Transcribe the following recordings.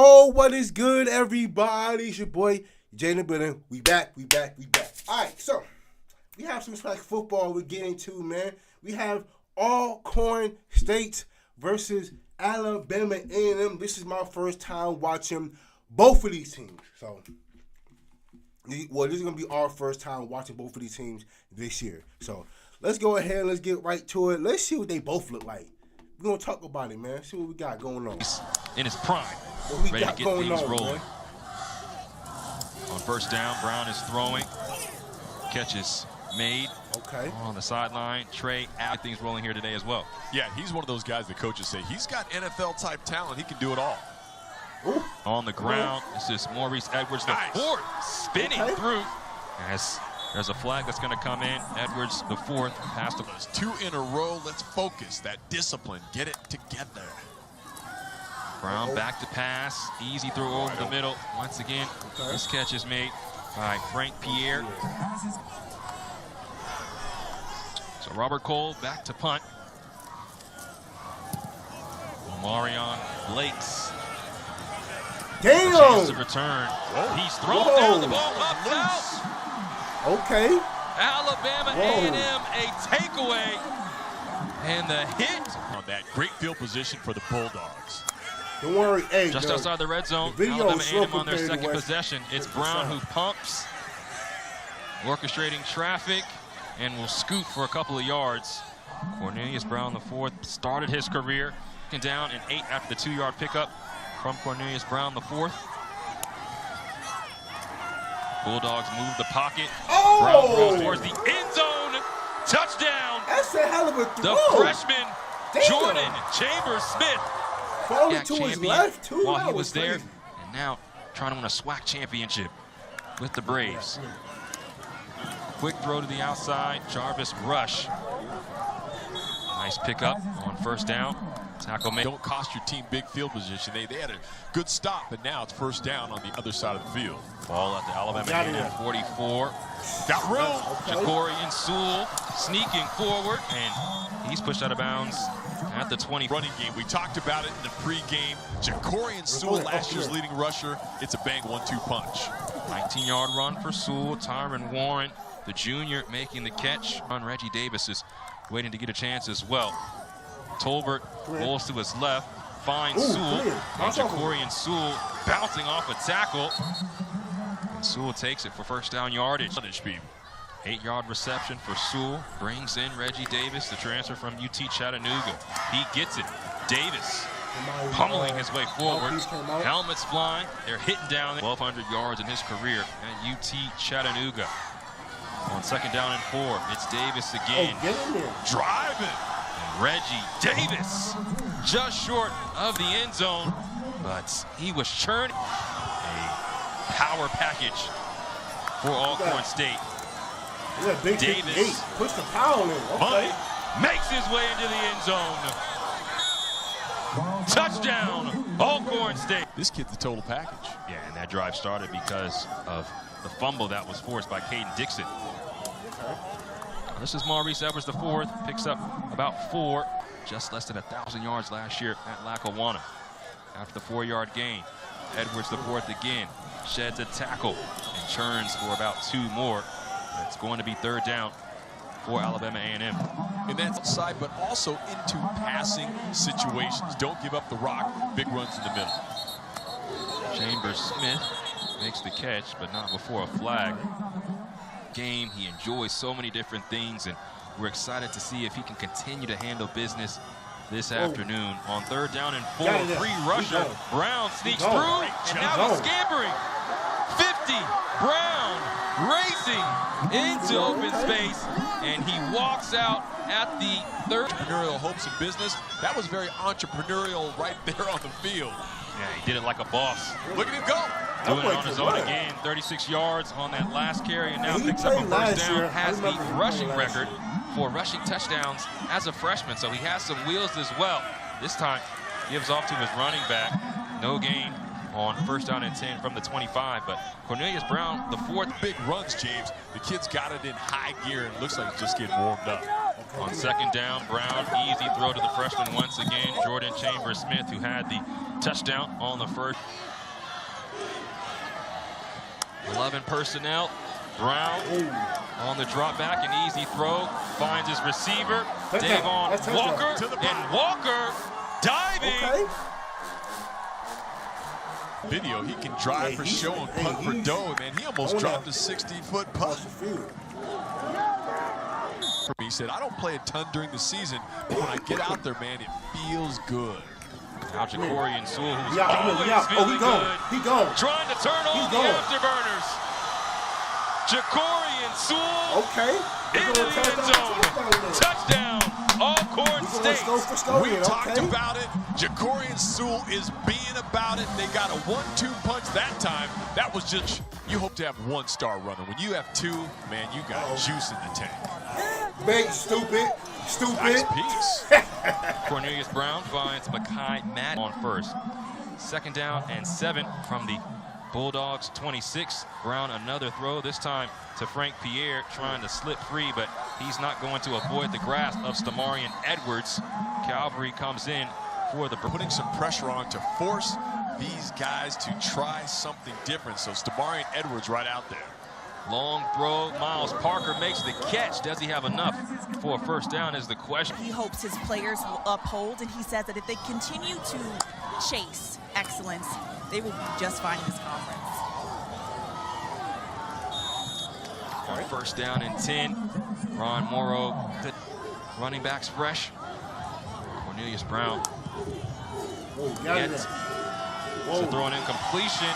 Oh, what is good, everybody? It's your boy, Jay in the building. We back. All right, so we have some flag football we're getting to, man. We have Alcorn State versus Alabama A&M. This is my first time watching both of these teams. So, well, this is going to be our first time watching both of these teams this year. So, let's go ahead and let's get right to it. Let's see what they both look like. We're going to talk about it, man. See what we got going on. In his prime. Ready to get things rolling. Man. On first down, Brown is throwing. Catch is made. Okay. On the sideline, Trey, things rolling here today as well. Yeah, he's one of those guys that coaches say he's got NFL-type talent. He can do it all. Ooh. On the ground, this is Maurice Edwards, the fourth, spinning through. As there's a flag that's going to come in. Edwards, the fourth, past the 2 in a row. Let's focus. That discipline. Get it together. Brown back to pass. Easy throw over the middle. Once again, this catch is made by Frank Pierre. So Robert Cole back to punt. Marion Blake's. Damn! Chance to return. He's thrown down the ball up out. Okay. Alabama A&M, a takeaway. And the hit. On that great field position for the Bulldogs. Don't worry, hey. Just outside the red zone, Alabama A&M on their second possession. It's Brown who pumps, orchestrating traffic, and will scoot for a couple of yards. Cornelius Brown, the fourth, started his career, down in 8 after the 2-yard pickup from Cornelius Brown, the fourth. Bulldogs move the pocket. Brown throws towards the end zone. Touchdown. That's a hell of a throw. The freshman, Jordan Chambers-Smith. Falling to his left, too. While he was there, and now trying to win a SWAC championship with the Braves. Quick throw to the outside, Jarvis Rush. Nice pickup on first down. Tackle made. Don't cost your team big field position. They had a good stop, but now it's first down on the other side of the field. Ball at the Alabama A&M 44. Got room. Jacorian Sewell sneaking forward, and he's pushed out of bounds at the 20. Running game. We talked about it in the pregame. Jacorian Sewell, last year's leading rusher. It's a bang 1-2 punch. 19-yard run for Sewell. Tyron Warren, the junior, making the catch. Reggie Davis is waiting to get a chance as well. Tolbert rolls to his left, finds Sewell, and Jacorian Sewell bouncing off a tackle. And Sewell takes it for first down yardage. 8-yard reception for Sewell, brings in Reggie Davis, the transfer from UT Chattanooga. He gets it. Davis pummeling his way forward. Helmets flying. They're hitting down 1,200 yards in his career at UT Chattanooga. On second down and 4, it's Davis again. Driving. Reggie Davis just short of the end zone, but he was churning. A power package for Alcorn State. Davis puts the power in. Okay. Makes his way into the end zone. Touchdown, Alcorn State. This kid's the total package. Yeah, and that drive started because of the fumble that was forced by Caden Dixon. This is Maurice Edwards, the fourth, picks up about 4, just less than 1,000 yards last year at Lackawanna. After the 4-yard gain, Edwards, the fourth again, sheds a tackle and churns for about 2 more. It's going to be third down for Alabama A&M. And that's outside, but also into passing situations. Don't give up the rock. Big runs in the middle. Chambers-Smith makes the catch, but not before a flag. Game. He enjoys so many different things, and we're excited to see if he can continue to handle business this afternoon. On third down and 4, free rusher. Brown sneaks through, and now he's scampering. 50, Brown racing into open space, and he walks out at the third. Entrepreneurial hopes and business. That was very entrepreneurial right there on the field. Yeah, he did it like a boss. Look at him go. Doing it on his own again, 36 yards on that last carry, and now picks up a first down, has the rushing record for rushing touchdowns as a freshman, so he has some wheels as well. This time, gives off to his running back. No gain on 1st down and 10 from the 25, but Cornelius Brown, the 4th. Big runs, James. The kid's got it in high gear and looks like he's just getting warmed up. On 2nd down, Brown, easy throw to the freshman once again. Jordan Chambers-Smith, who had the touchdown on the 1st. 11 personnel. Brown on the drop back, an easy throw, finds his receiver, Davon Walker, and Walker diving. Video, he can drive for show and punt for dough, man. He almost dropped a 60-foot punt. He said, I don't play a ton during the season, but when I get out there, man, it feels good. Now Jacorian Sewell, who's always feeling good. He gone. Trying to turn on the afterburners. Jacorian Sewell into the end zone. Touchdown, Alcorn State. We talked about it. Jacorian Sewell is being about it. They got a 1-2 punch that time. That was just, you hope to have 1-star runner. When you have 2, man, you got juice in the tank. Big, stupid. Nice piece. Cornelius Brown finds Makai Madden on 1st. 2nd down and 7 from the Bulldogs 26. Brown another throw, this time to Frank Pierre, trying to slip free, but he's not going to avoid the grasp of Stamarian Edwards. Calvary comes in for the putting some pressure on to force these guys to try something different. So Stamarian Edwards right out there. Long throw, Miles Parker makes the catch. Does he have enough for a 1st down is the question. He hopes his players will uphold, and he says that if they continue to chase excellence, they will be just fine in this conference. On 1st down and 10, Ron Morrow, the running backs fresh. Cornelius Brown gets to throw an incompletion,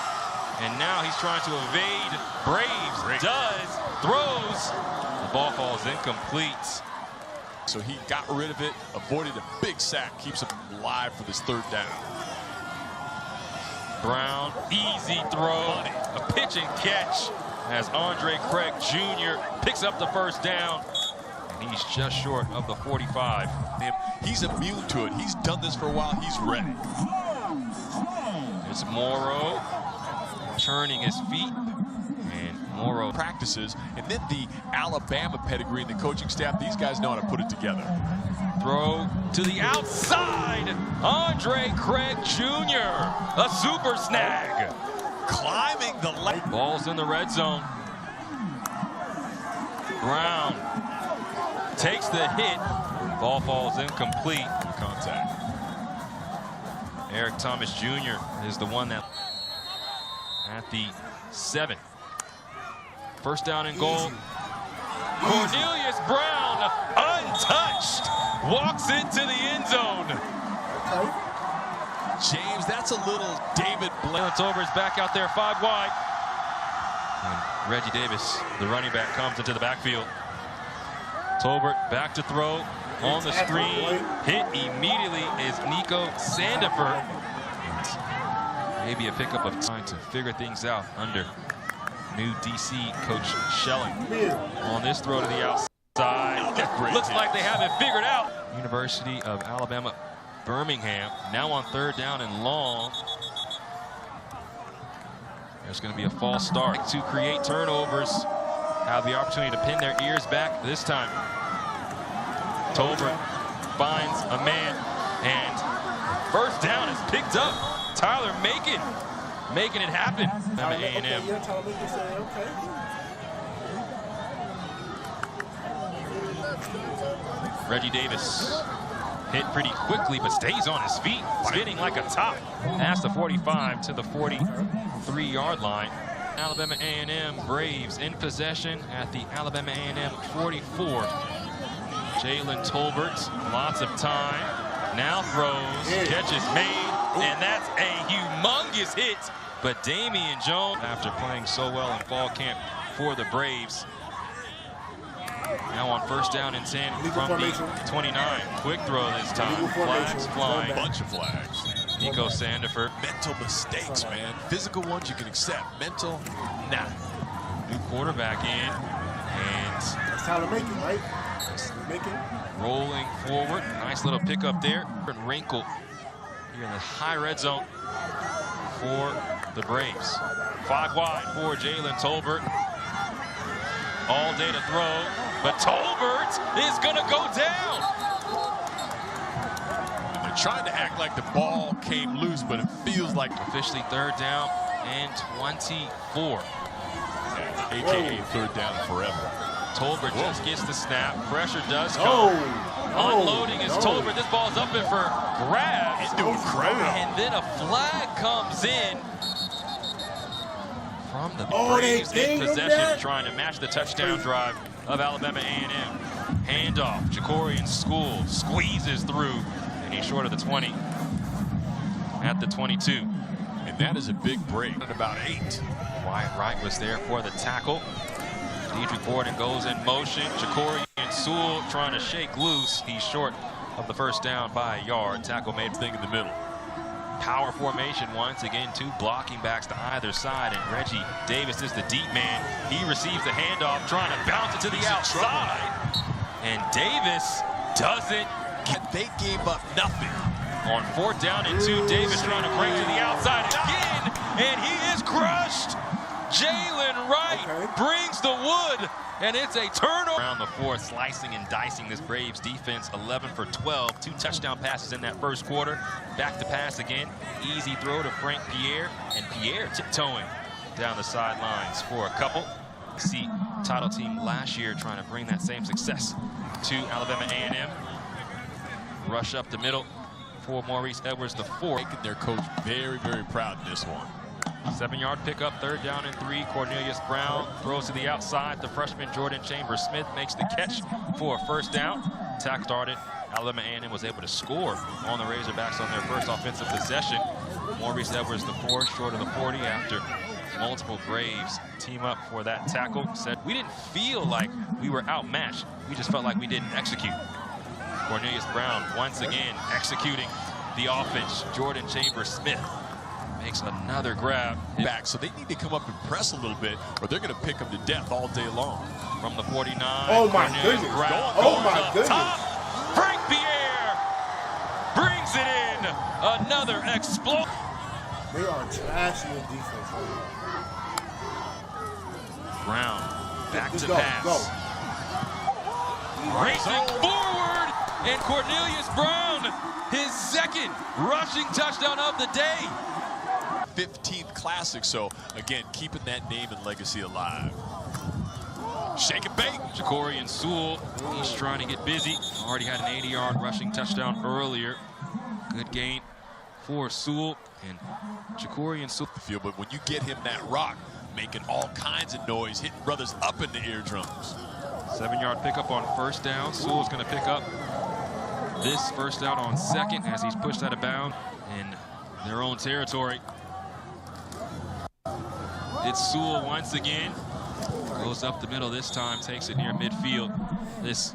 and now he's trying to evade. Braves does, throws. The ball falls incomplete. So he got rid of it, avoided a big sack, keeps him alive for this 3rd down. Brown, easy throw, a pitch and catch as Andre Craig Jr. picks up the 1st down, and he's just short of the 45. He's immune to it. He's done this for a while. He's ready. It's Morrow turning his feet, and Morrow practices, and then the Alabama pedigree and the coaching staff, these guys know how to put it together. Throw to the outside, Andre Craig Jr., a super snag. Climbing the left. Ball's in the red zone. Brown takes the hit. Ball falls incomplete. Contact. Eric Thomas Jr. is the one that at the 7. 1st down and goal. Cornelius Brown, untouched, walks into the end zone. James, that's a little David Blount. Tolbert's back out there 5 wide. And Reggie Davis, the running back, comes into the backfield. Tolbert back to throw on the screen. Hit immediately is Nico Sandifer. Maybe a pickup of time to figure things out under new DC coach Schelling. On this throw to the outside. Looks like they have it figured out. University of Alabama Birmingham now on 3rd down and long. There's going to be a false start to create turnovers. Have the opportunity to pin their ears back this time. Tolbert finds a man, and 1st down is picked up. Tyler making it happen. A&M. Reggie Davis hit pretty quickly, but stays on his feet, spinning like a top. Past the 45 to the 43-yard line. Alabama A&M Braves in possession at the Alabama A&M 44. Jalen Tolbert, lots of time, now throws, catch is made, and that's a humongous hit. But Damian Jones, after playing so well in fall camp for the Braves, now on 1st down and 10 from the 29. Quick throw this time, flags flying. Bunch of flags. Nico Sandifer. Mental mistakes, man. Physical ones you can accept. Mental, nah. New quarterback in, and that's how to make it, right? Make it. Rolling forward. Nice little pickup there. And Wrinkle here in the high red zone for the Braves. 5 wide for Jalen Tolbert. All day to throw, but Tolbert is going to go down. They're trying to act like the ball came loose, but it feels like Officially 3rd down and 24. AKA 3rd down forever. Tolbert just gets the snap. Pressure does come. Unloading is Tolbert. This ball's up in for grabs. He's doing great. And then a flag comes in from the they Braves in dinged him possession, there? trying to match the touchdown drive of Alabama A&M. Handoff. Jacorian School squeezes through, and he's short of the 20 at the 22. And that is a big break at about 8. Wyatt Wright was there for the tackle. Dedrick Borden goes in motion. Jacorian Sewell trying to shake loose. He's short of the 1st down by a yard. Tackle made thing in the middle. Power formation once again, 2 blocking backs to either side, and Reggie Davis is the deep man. He receives the handoff, trying to bounce it to the outside. And Davis doesn't. They gave up nothing. On 4th down and 2, Davis trying to break to the outside again, and he is crushed. Jalen Wright brings the wood, and it's a turnover. Around the 4th, slicing and dicing this Braves defense. 11 for 12, 2 touchdown passes in that 1st quarter. Back to pass again. Easy throw to Frank Pierre, and Pierre tiptoeing down the sidelines for a couple. See title team last year trying to bring that same success to Alabama A&M. Rush up the middle for Maurice Edwards, the 4th. Making their coach very, very proud in this one. 7-yard pickup, 3rd down and 3. Cornelius Brown throws to the outside. The freshman Jordan Chambers-Smith makes the catch for a 1st down. Tack started. Alabama A&M was able to score on the Razorbacks on their 1st offensive possession. Maurice Edwards, the 4th, short of the 40 after multiple Braves team up for that tackle. Said, we didn't feel like we were outmatched. We just felt like we didn't execute. Cornelius Brown once again executing the offense. Jordan Chambers-Smith makes another grab. Back, so they need to come up and press a little bit, or they're going to pick them to death all day long. From the 49. Oh my goodness. Oh my goodness. Top. Frank Pierre brings it in. Another explosion. They are trashing the defense. Brown back Just to go, pass. go. Racing forward, and Cornelius Brown, his 2nd rushing touchdown of the day. 15th classic, so again, keeping that name and legacy alive. Shake and bake. Jacorian Sewell, he's trying to get busy. Already had an 80-yard rushing touchdown earlier. Good gain for Sewell, and Jacorian Sewell. Field, but when you get him that rock, making all kinds of noise, hitting brothers up in the eardrums. 7-yard pickup on 1st down. Sewell's going to pick up this 1st down on 2nd as he's pushed out of bounds in their own territory. It's Sewell once again. Goes up the middle this time, takes it near midfield. This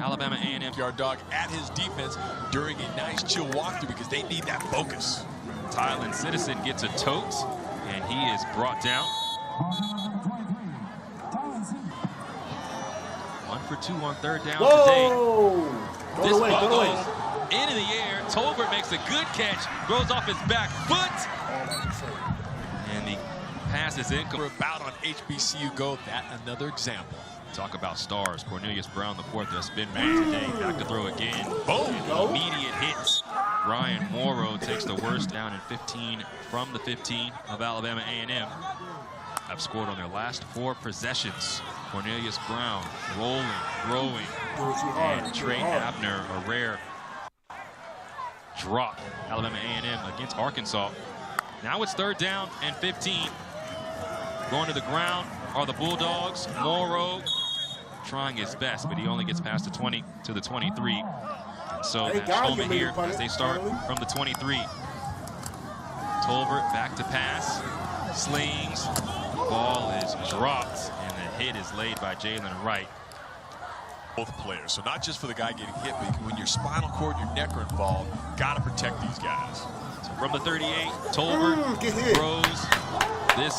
Alabama A&M Yard dog at his defense during a nice chill walkthrough because they need that focus. Tylen Citizen gets a tote, and he is brought down. 1 for 2 on 3rd down today. This ball goes into the air. Tolbert makes a good catch, throws off his back foot, and the pass is incomplete. We're about on HBCU Go. That another example. Talk about stars. Cornelius Brown, the 4th, has been man today. Back to throw again. Boom! Immediate hits. Ryan Morrow takes the worst down in 15 from the 15 of Alabama A&M. Have scored on their last 4 possessions. Cornelius Brown rolling, throwing, and Trey Abner, a rare drop. Alabama A&M against Arkansas. Now it's 3rd down and 15. Going to the ground are the Bulldogs. Morrow trying his best, but he only gets past the 20 to the 23. And so that's moment here as they start from the 23. Tolbert back to pass. Slings. Ball is dropped, and the hit is laid by Jalen Wright. Both players, so not just for the guy getting hit, but when your spinal cord and your neck are involved, got to protect these guys. So from the 38, Tolbert throws. This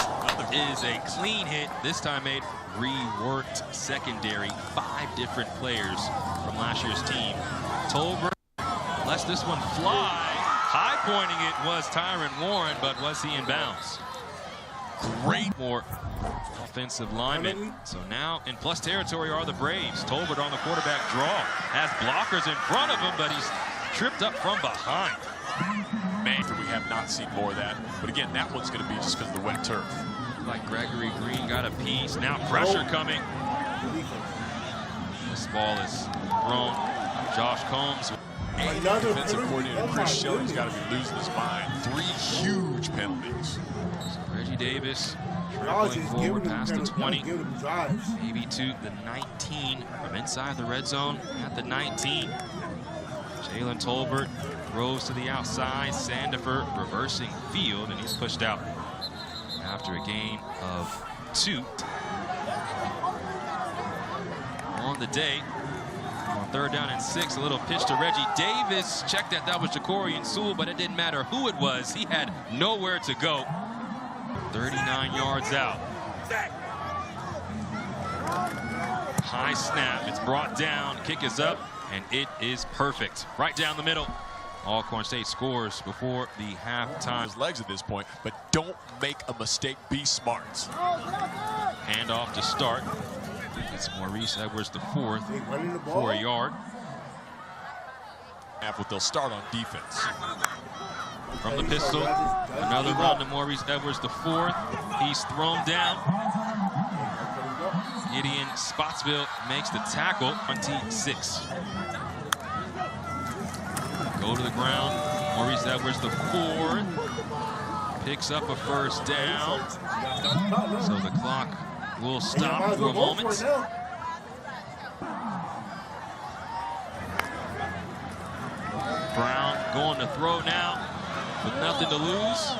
is a clean hit, this time made reworked secondary. 5 different players from last year's team. Tolbert lets this one fly. High pointing it was Tyron Warren, but was he in bounds? Great more offensive lineman. So now in plus territory are the Braves. Tolbert on the quarterback draw. Has blockers in front of him, but he's tripped up from behind. Man, we have not seen more of that. But again, that one's going to be just because of the wet turf. Like Gregory Green got a piece. Now pressure coming. This ball is thrown. Josh Combs. Another defensive coordinator, Chris Shelley's got to be losing his mind. 3 huge penalties. Reggie Davis dribbling forward past the 20, maybe to the 19 from inside the red zone at the 19. Jalen Tolbert throws to the outside. Sandifer reversing field, and he's pushed out after a gain of 2 on the day. On 3rd down and 6, a little pitch to Reggie Davis. Checked that was Jacorian Sewell, but it didn't matter who it was. He had nowhere to go. 39 yards out. High snap, it's brought down, kick is up, and it is perfect. Right down the middle. Alcorn State scores before the halftime. His legs at this point, but don't make a mistake, be smart. Handoff to start. It's Maurice Edwards the 4th for a yard. What they'll start on defense. From the pistol, another run to Maurice Edwards the 4th. He's thrown down. Gideon Spotsville makes the tackle. 26. Go to the ground. Maurice Edwards the 4th. Picks up a 1st down. So the clock will stop for a moment. Brown going to throw now with nothing to lose.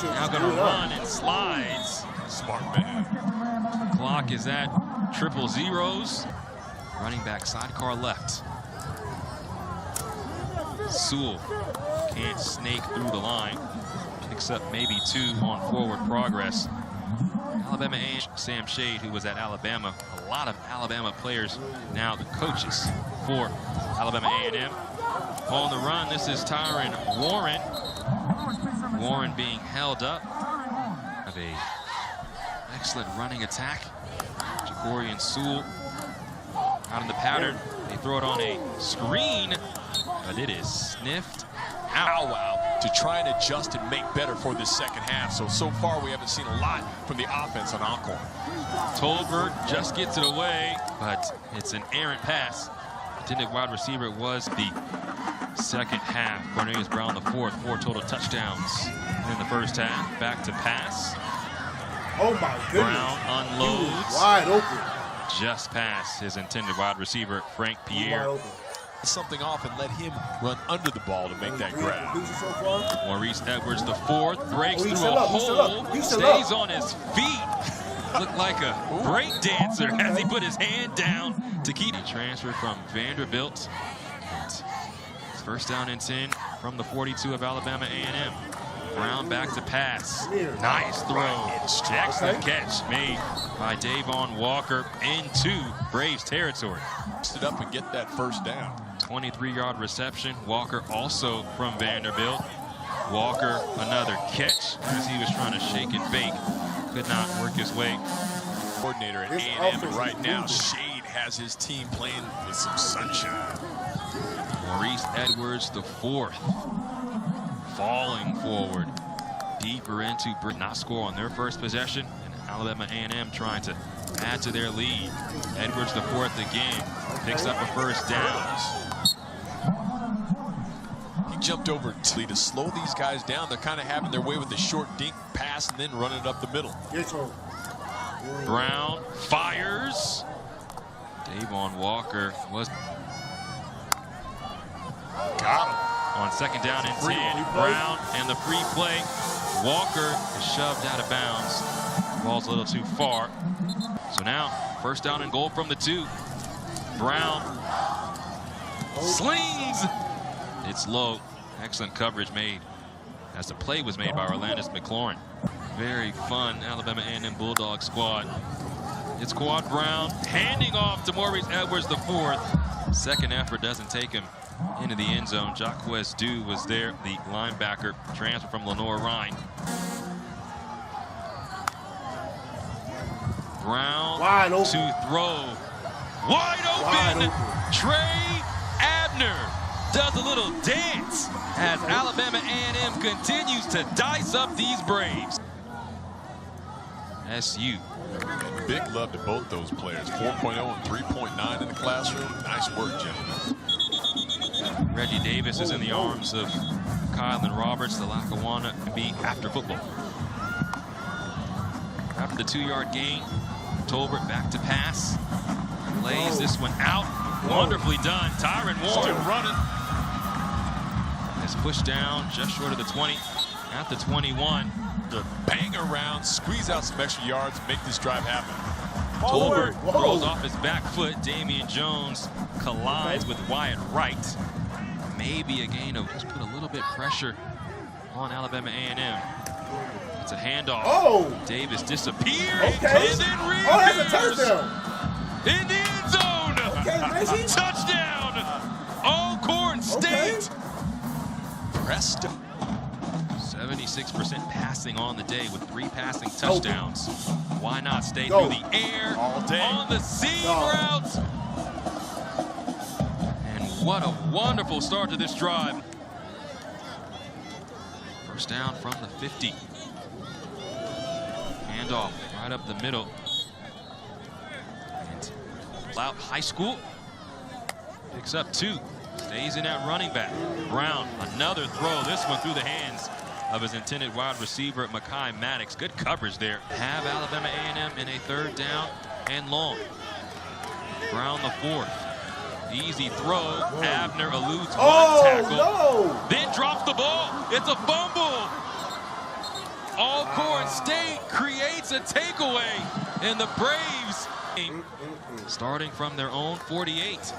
Now going to run and slides. Smart man. Clock is at 000. Running back sidecar left. Sewell can't snake through the line. Picks up maybe 2 on forward progress. Alabama A&M, Sam Shade, who was at Alabama. A lot of Alabama players now the coaches for Alabama A&M. On the run, this is Tyron Warren. Warren being held up. Have a excellent running attack. Jacorian Sewell out in the pattern. They throw it on a screen, but it is sniffed out. Wow. To try and adjust and make better for this second half. So far we haven't seen a lot from the offense on Alcorn. Tolbert just gets it away, but it's an errant pass. Intended wide receiver was the second half. Cornelius Brown the 4th, 4 total touchdowns in the first half. Back to pass. Oh my goodness. Brown unloads. Wide open. Just past his intended wide receiver, Frank Pierre. Something off and let him run under the ball to make that grab. Maurice Edwards the 4th breaks through a hole, stays on his feet. Looked like a break dancer as he put his hand down to keep. He transferred from Vanderbilt. It's 1st down and 10 from the 42 of Alabama A&M. Brown back to pass. Nice throw. Excellent catch made by Davon Walker into Braves territory. Stood up and get that 1st down. 23-yard reception. Walker also from Vanderbilt. Walker another catch as he was trying to shake and bake. Could not work his way. Coordinator at A&M, and right now Shade has his team playing with some sunshine. Maurice Edwards the 4th. Falling forward, deeper into not score on their first possession, and Alabama A&M trying to add to their lead. Edwards the 4th again, picks up a 1st down. He jumped over to slow these guys down. They're kind of having their way with the short dink pass and then running it up the middle. Brown fires. Davon Walker was got him. On 2nd down and 10, Brown and the free play. Walker is shoved out of bounds. Ball's a little too far. So now, 1st down and goal from the 2. Brown slings. It's low. Excellent coverage made as the play was made by Orlandis McLaurin. Very fun Alabama A&M Bulldog squad. It's Quad Brown handing off to Maurice Edwards the 4th. Second effort doesn't take him into the end zone. Jaquez Dew was there, the linebacker, transfer from Lenore-Rhine. Brown Wide open. to throw. Wide open. Trey Abner does a little dance as Alabama A&M continues to dice up these Braves. SU. And big love to both those players. 4.0 and 3.9 in the classroom. Nice work, gentlemen. Reggie Davis is in the arms of Kylan Roberts, the Lackawanna beat after football. After the 2-yard gain, Tolbert back to pass. Lays this one out. Wonderfully done. Tyron Warren Still running. is pushed down just short of the 20 at the 21. To bang around, squeeze out some extra yards, make this drive happen. Tolbert throws off his back foot. Damian Jones collides with Wyatt Wright. Maybe a gain of just put a little bit pressure on Alabama A&M. It's a handoff. Oh! Davis disappears. Okay. And then Oh, that's a reappears touchdown. in the end zone. Okay, Reggie. Touchdown. Alcorn State. Pressed. 76% passing on the day with 3 passing touchdowns. Why not stay Go. through the air All day. on the seam Go. route? And what a wonderful start to this drive. First down from the 50. Handoff right up the middle. And Loud High School picks up 2. Stays in that running back. Brown, another throw. This one through the hands of his intended wide receiver, Mekhi Maddox. Good coverage there. Have Alabama A&M in a 3rd down and long. Brown the 4th. Easy throw. Whoa. Abner eludes one tackle. No. Then drops the ball. It's a fumble. Alcorn State creates a takeaway, and the Braves starting from their own 48.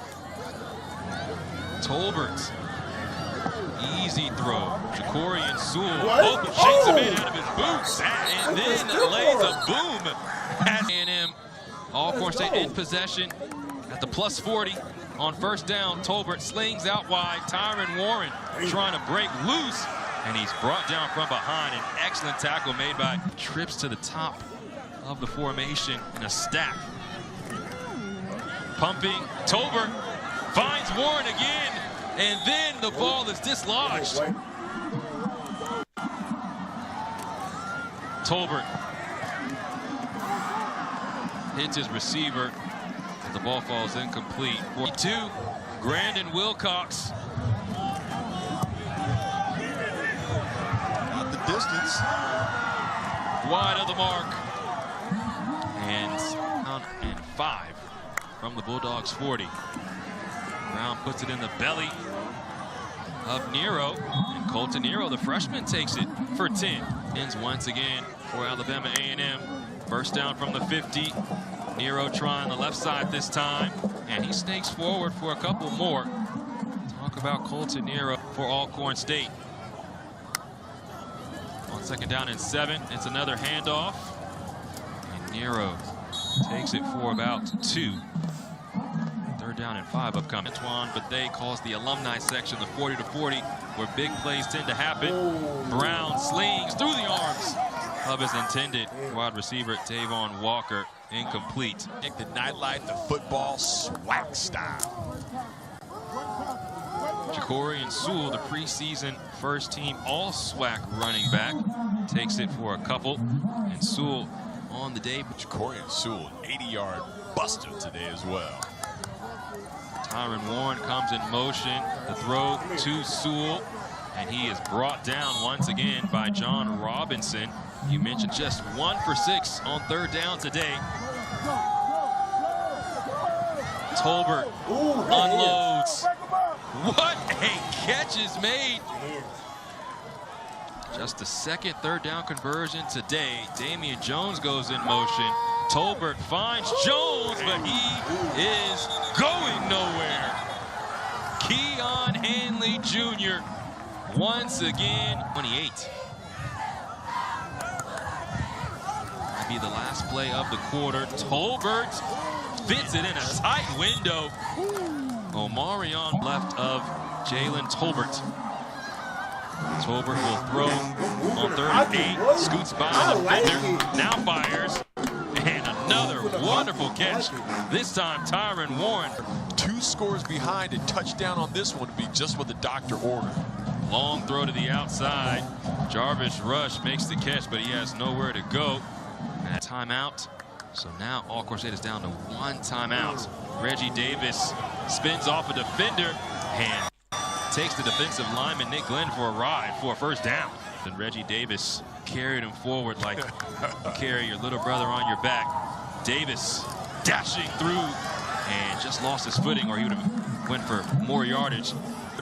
Tolbert. Easy throw. Jacorian Sewell shakes him in out of his boots and then lays a boom at A&M. Alcorn State in possession at the +40 on 1st down. Tolbert slings out wide. Tyron Warren trying to break loose, and he's brought down from behind. An excellent tackle made by trips to the top of the formation in a stack. Pumping. Tolbert finds Warren again. And then the ball is dislodged. Tolbert hits his receiver. The ball falls incomplete. 42, Grandin Wilcox. Not the distance. Wide of the mark. And 5 from the Bulldogs 40. Brown puts it in the belly of Nero, and Colton Nero, the freshman, takes it for 10. Ends once again for Alabama A&M. First down from the 50. Nero trying the left side this time, and he snakes forward for a couple more. Talk about Colton Nero for Alcorn State. On 2nd down and 7, it's another handoff, and Nero takes it for about 2. 3rd down and 5 upcoming. Antoine Bethea calls the alumni section the 40 to 40, where big plays tend to happen. Brown slings through the arms of his intended wide receiver, Tavon Walker. Incomplete. The nightlight, the football, SWAC style. Jacorian Sewell, the preseason first-team all-SWAC running back, takes it for a couple. And Sewell on the day. Jacorian Sewell, an 80-yard buster today as well. Tyron Warren comes in motion. The throw to Sewell, and he is brought down once again by John Robinson. You mentioned just 1 for 6 on 3rd down today. Tolbert unloads. What a catch is made. Just the 2nd 3rd down conversion today. Damian Jones goes in motion. Tolbert finds Jones, but he is going nowhere. Keon Hanley Jr. once again, 28. That'll be the last play of the quarter. Tolbert fits it in a tight window. Omarion left of Jalen Tolbert. Tolbert will throw on 38, scoots by the defender, now fires, and another wonderful catch. This time, Tyron Warren. 2 scores behind, a touchdown on this one to be just what the doctor ordered. Long throw to the outside. Jarvis Rush makes the catch, but he has nowhere to go. And a timeout. So now Alcorn State is down to 1 timeout. Reggie Davis spins off a defender and takes the defensive lineman Nick Glenn for a ride for a first down. And Reggie Davis carried him forward like you carry your little brother on your back. Davis dashing through and just lost his footing, or he would have went for more yardage.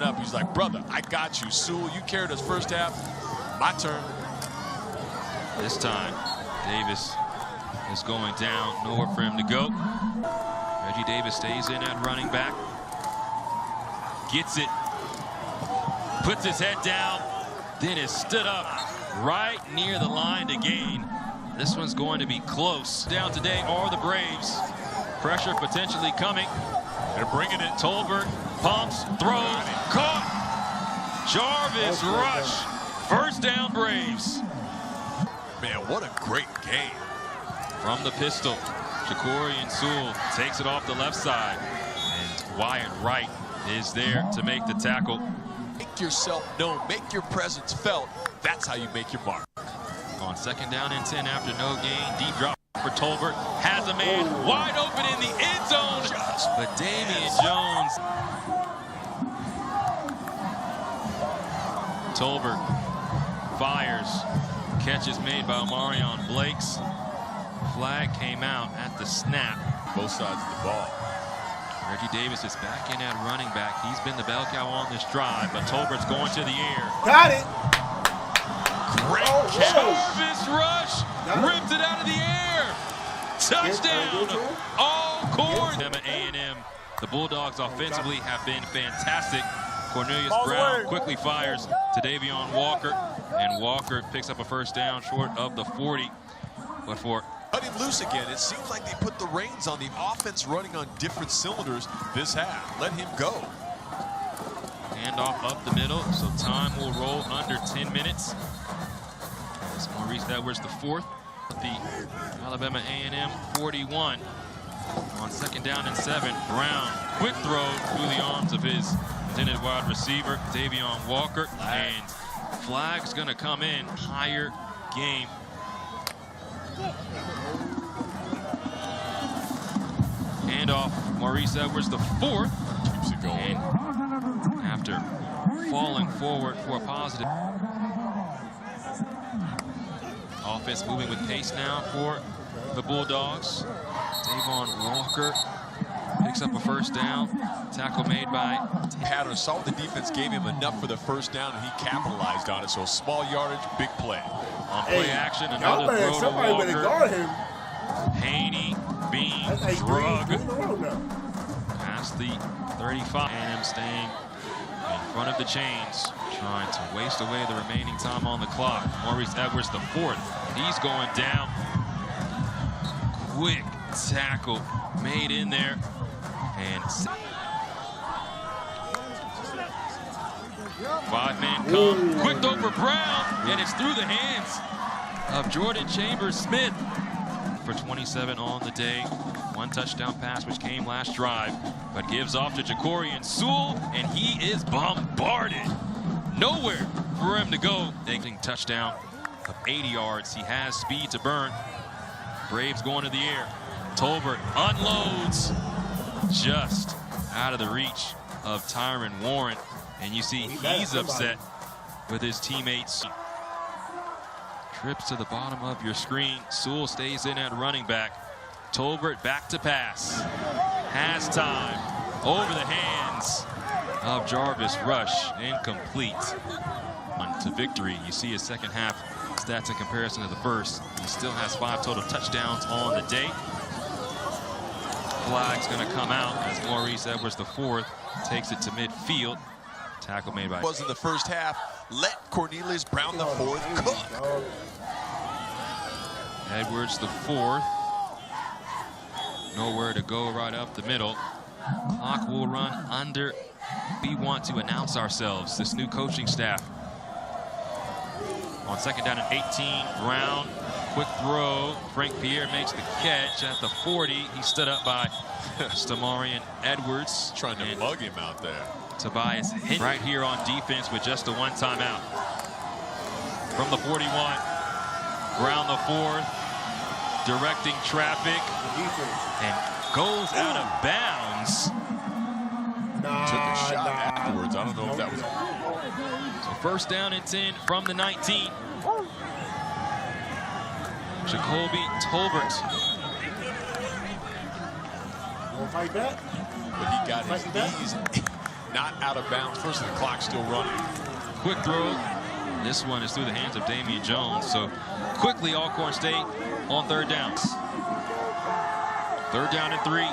Up, he's like, brother, I got you. Sewell, you carried us first half. My turn. This time, Davis is going down, nowhere for him to go. Reggie Davis stays in at running back. Gets it. Puts his head down, then is stood up right near the line to gain. This one's going to be close. Down today are the Braves. Pressure potentially coming. They're bringing it. Tolbert pumps, throws, caught. Jarvis Rush. First down, Braves. Man, what a great game. From the pistol, Jacorian Sewell takes it off the left side. And Wyatt Wright is there to make the tackle. Make yourself known, make your presence felt. That's how you make your mark. On 2nd down and 10 after no gain, deep drop for Tolbert. Has a man wide open in the end zone. But Damian Jones. Tolbert fires. Catch is made by Omarion Blakes. Flag came out at the snap. Both sides of the ball. Reggie Davis is back in at running back. He's been the bell cow on this drive, but Tolbert's going to the air. Got it. Great catch. Jarvis Rush ripped it out of the air. Touchdown, Alcorn. A&M. The Bulldogs offensively have been fantastic. Cornelius Brown quickly fires to Davion Walker, and Walker picks up a first down short of the 40. But for cut him loose again. It seems like they put the reins on the offense running on different cylinders this half. Let him go. Handoff up the middle, so time will roll under 10 minutes. As Maurice Edwards the 4th, the Alabama A&M 41. On 2nd down and 7, Brown, quick throw through the arms of his intended wide receiver, Davion Walker, and flag's gonna come in, higher game. Handoff, Maurice Edwards the 4th. Keeps it going. And after falling forward for a positive. Offense moving with pace now for the Bulldogs. Davon Walker picks up a first down. Tackle made by Pattern saw the defense gave him enough for the first down, and he capitalized on it. So small yardage, big play. On play action, another throw to Walker. Guard him. Haney being drugged past the 35. And him staying in front of the chains, trying to waste away the remaining time on the clock. Maurice Edwards the 4th. He's going down. Quick tackle made in there. And 5-man come. Quick throw for Brown. And it's through the hands of Jordan Chambers-Smith for 27 on the day. 1 touchdown pass, which came last drive, but gives off to Jacorian Sewell, and he is bombarded. Nowhere for him to go. Taking touchdown of 80 yards. He has speed to burn. Braves going to the air. Tolbert unloads just out of the reach of Tyron Warren, and you see he's upset with his teammates. Trips to the bottom of your screen. Sewell stays in at running back. Tolbert back to pass. Has time. Over the hands of Jarvis Rush. Incomplete. On to victory. You see his second half stats in comparison to the first. He still has 5 total touchdowns on the day. Flag's going to come out as Maurice Edwards the 4th takes it to midfield. Tackle made by was in the first half. Let Cornelius Brown the 4th cook. Edwards the 4th. Nowhere to go right up the middle. Clock will run under We want to announce ourselves, this new coaching staff. On second down and 18, Brown, quick throw. Frank Pierre makes the catch at the 40. He's stood up by Stamarian Edwards. Trying to mug him out there. Tobias Hinton right here on defense with just a one timeout. From the 41, Brown the fourth, directing traffic, and goes out of bounds. Took a shot afterwards. I don't know if that was. So first down and 10 from the 19. Jacoby Tolbert. Fight back? But he got his knees not out of bounds. First, the clock's still running. Quick throw. This one is through the hands of Damian Jones. So quickly, Alcorn State on third downs. Third down and 3.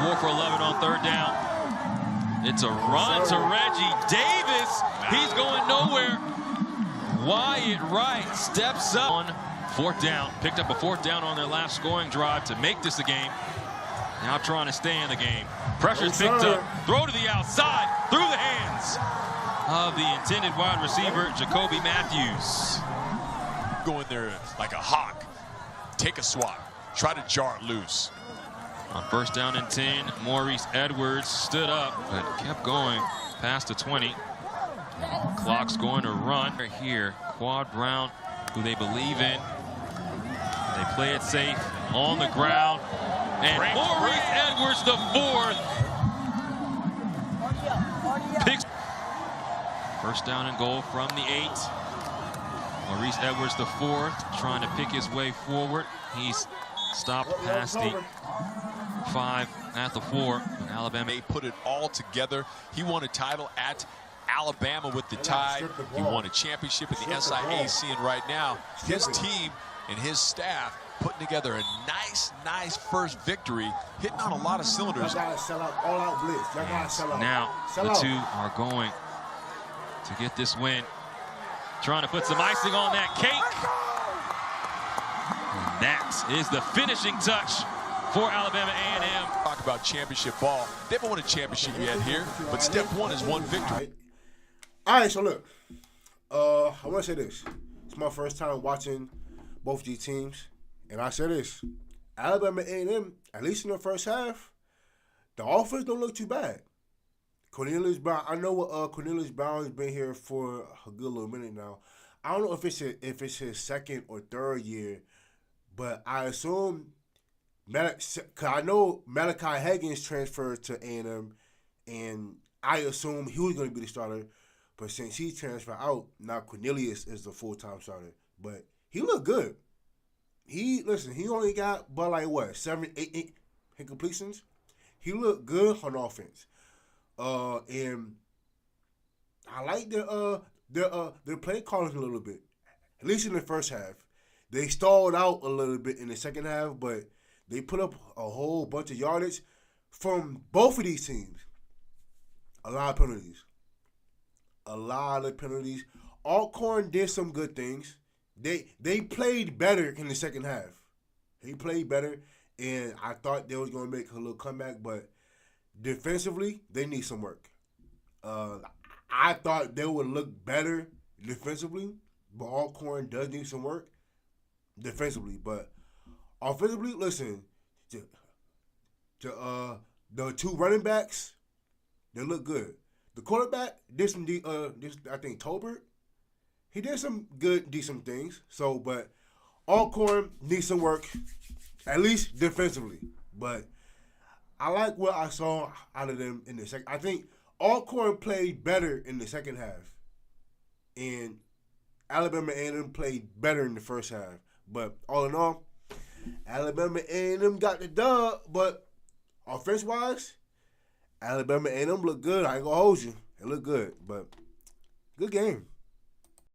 4 for 11 on third down. It's a run to Reggie Davis. He's going nowhere. Wyatt Wright steps up on fourth down. Picked up a fourth down on their last scoring drive to make this a game. Now trying to stay in the game. Pressure's picked up. Throw to the outside. Through the hands of the intended wide receiver, Jacoby Matthews. Go in there like a hawk. Take a swat. Try to jar it loose. On first down and 10, Maurice Edwards stood up, but kept going past the 20. Clock's going to run. Right here, Quad Brown, who they believe in. They play it safe on the ground. And Maurice Edwards, the fourth. Picks. First down and goal from the 8. Maurice Edwards, the fourth, trying to pick his way forward. He's stopped past the 5 at the 4. And Alabama. They put it all together. He won a title at Alabama with the Tide. He won a championship in the SIAC, and right now his team and his staff putting together a nice first victory, hitting on a lot of cylinders. Y'all gotta sell out, all out blitz. Y'all gotta sell out. Now the two are going to get this win. Trying to put some icing on that cake. And that is the finishing touch for Alabama A&M. Talk about championship ball. They haven't won a championship yet here, but step one is one victory. All right, so look, I want to say this. It's my first time watching both these teams, and I say this. Alabama A&M, at least in the first half, the offense don't look too bad. Cornelius Brown, I know Cornelius Brown has been here for a good little minute now. I don't know if it's his second or third year, but I assume cause I know Malachi Higgins transferred to A&M, and I assume he was going to be the starter. But since he transferred out, now Cornelius is the full-time starter. But he looked good. He only got but like what, 7, 8 incompletions. He looked good on offense. And I like their play calling a little bit. At least in the first half. They stalled out a little bit in the second half, but they put up a whole bunch of yardage from both of these teams. A lot of penalties. Alcorn did some good things. They played better in the second half. He played better, and I thought they was going to make a little comeback, but defensively, they need some work. I thought they would look better defensively, but Alcorn does need some work defensively. But offensively, listen, the two running backs, they look good. The quarterback did some, I think Tolbert, he did some good, decent things. So, but Alcorn needs some work, at least defensively. But I like what I saw out of them in the second. I think Alcorn played better in the second half, and Alabama A&M played better in the first half. But all in all, Alabama A&M got the dub. But offense-wise, Alabama A&M look good. I ain't gonna hold you. It looked good, but good game.